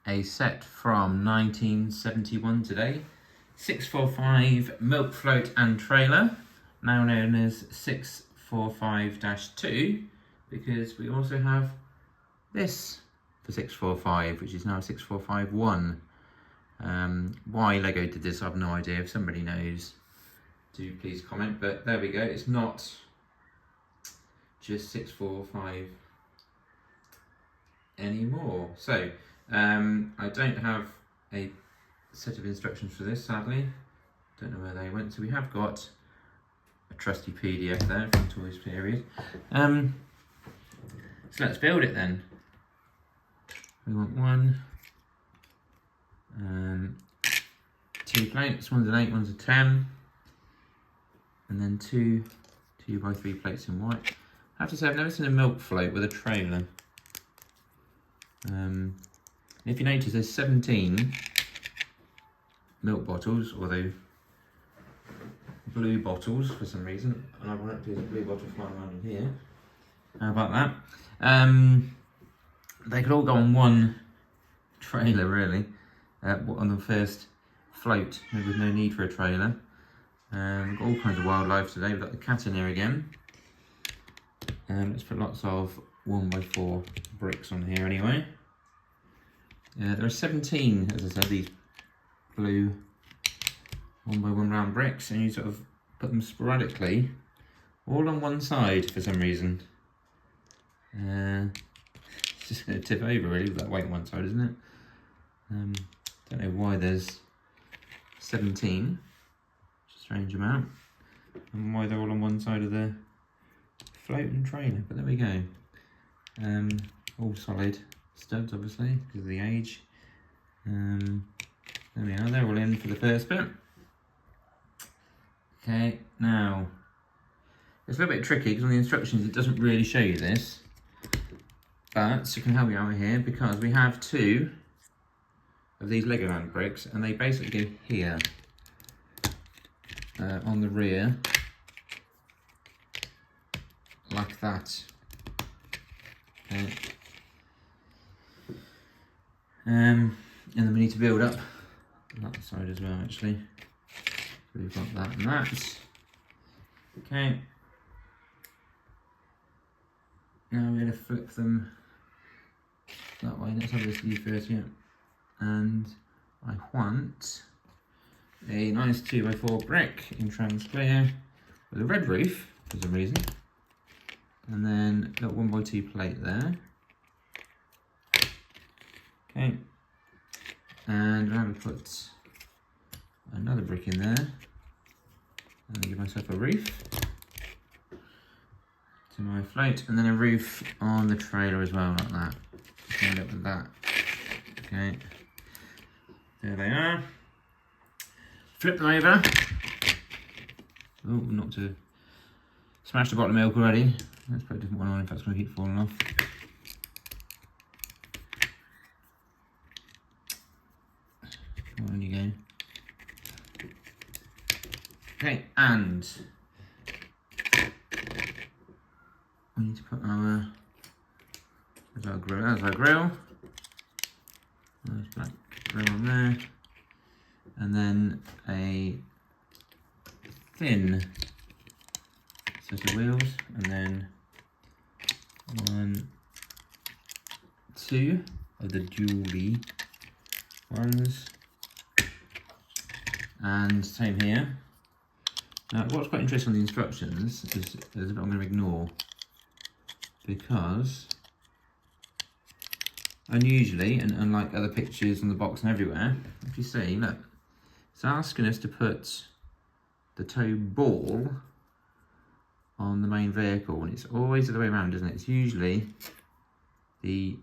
a set from 1971 today. 645 milk float and trailer, now known as 645-2, because we also have this for 645, which is now 645-1. Why Lego did this, I have no idea. If somebody knows, do please comment. But there we go, it's not just 645 anymore. So I don't have a set of instructions for this, sadly. Don't know where they went. So we have got a trusty PDF there from Toys Period. So let's build it then. We want 2 plates. One's an 8, one's a 10, and then 2 2x3 plates in white. I have to say, I've never seen a milk float with a trailer. If you notice, there's 17 milk bottles, although blue bottles for some reason, and I've got a blue bottle flying around in here. How about that? They could all go on one trailer, really, on the first float. There was no need for a trailer. We've got all kinds of wildlife today. We've got the cat in here again. Let's put lots of 1x4 bricks on here anyway. There are 17, as I said, these blue 1x1 round bricks, and you sort of put them sporadically, all on one side for some reason. It's just going to tip over really with that weight on one side, isn't it? Don't know why there's 17, it's a strange amount, and why they're all on one side of the float and trailer, but there we go. All solid studs, obviously, because of the age. There we are, they're all in for the first bit. Okay, now, it's a little bit tricky because on the instructions it doesn't really show you this, but you can help me out here because we have 2 of these Legoland bricks, and they basically go here on the rear, like that. Okay. And then we need to build up that side as well, actually. So we've got that and that. Okay. Now we're going to flip them that way. Let's have this view first, yeah. And I want a nice 2x4 brick in trans clear with a red roof for some reason. And then a little 1x2 plate there. Okay. And I'm going to put another brick in there. And give myself a roof to my float. And then a roof on the trailer as well, like that. Just end up with that. Okay. There they are. Flip them over. Oh, not to smash the bottle of milk already. Let's put a different one on if that's going to keep falling off. On you go. Okay, and we need to put our, there's our grill. Nice black grill on there. And then a thin set of wheels, and then 1, 2 of the Julie ones, and same here. Now, what's quite interesting on the instructions is there's a bit I'm going to ignore, because unusually, and unlike other pictures on the box and everywhere, if you see, look, it's asking us to put the tow ball on the main vehicle, and it's always the other way around, isn't it? It's usually the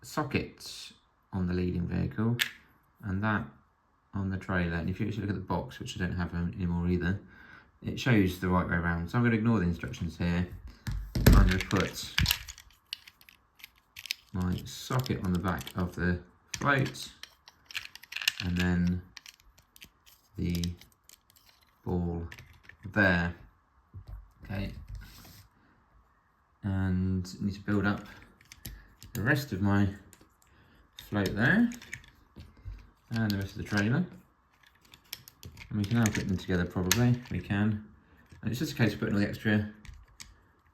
socket on the leading vehicle and that on the trailer. And if you actually look at the box, which I don't have anymore either, it shows the right way around. So I'm going to ignore the instructions here. I'm going to put my socket on the back of the float, and then the ball there. Okay, and I need to build up the rest of my float there. and the rest of the trailer. And we can now put them together probably, we can. And it's just a case of putting all the extra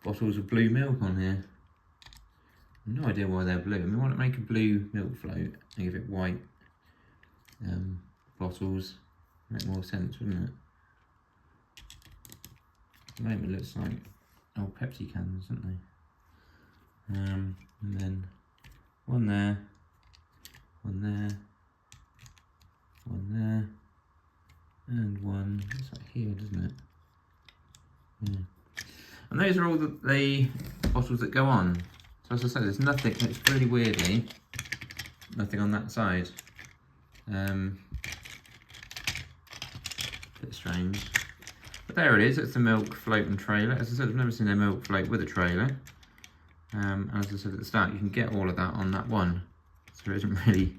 bottles of blue milk on here. No idea why they're blue. I mean, why not make a blue milk float and give it white bottles? Make more sense, wouldn't it? At the moment it looks like old Pepsi cans, don't they? And then one there, one there, one there, and one, looks like here, doesn't it? Yeah. And those are all the bottles that go on. So as I said, there's nothing, it's really weirdly, nothing on that side. Bit strange. But there it is, it's the milk float and trailer. As I said, I've never seen a milk float with a trailer. As I said at the start, you can get all of that on that one. So there isn't really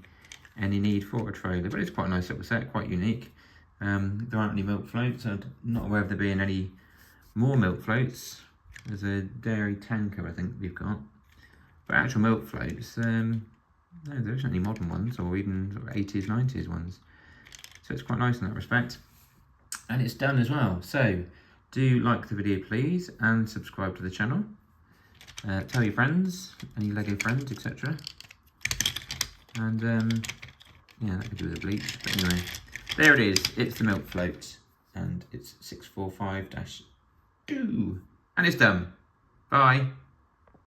any need for a trailer, but it's quite a nice little set, quite unique. There aren't any milk floats. I'm not aware of there being any more milk floats. There's a dairy tanker, I think we've got. But actual milk floats, no, there isn't any modern ones, or even sort of 80s, 90s ones. So it's quite nice in that respect. And it's done as well. So do like the video, please, and subscribe to the channel. Tell your friends, any Lego friends, etc. And yeah, that could do with a bleach. But anyway, there it is. It's the milk float, and it's 645-2, and it's done. Bye.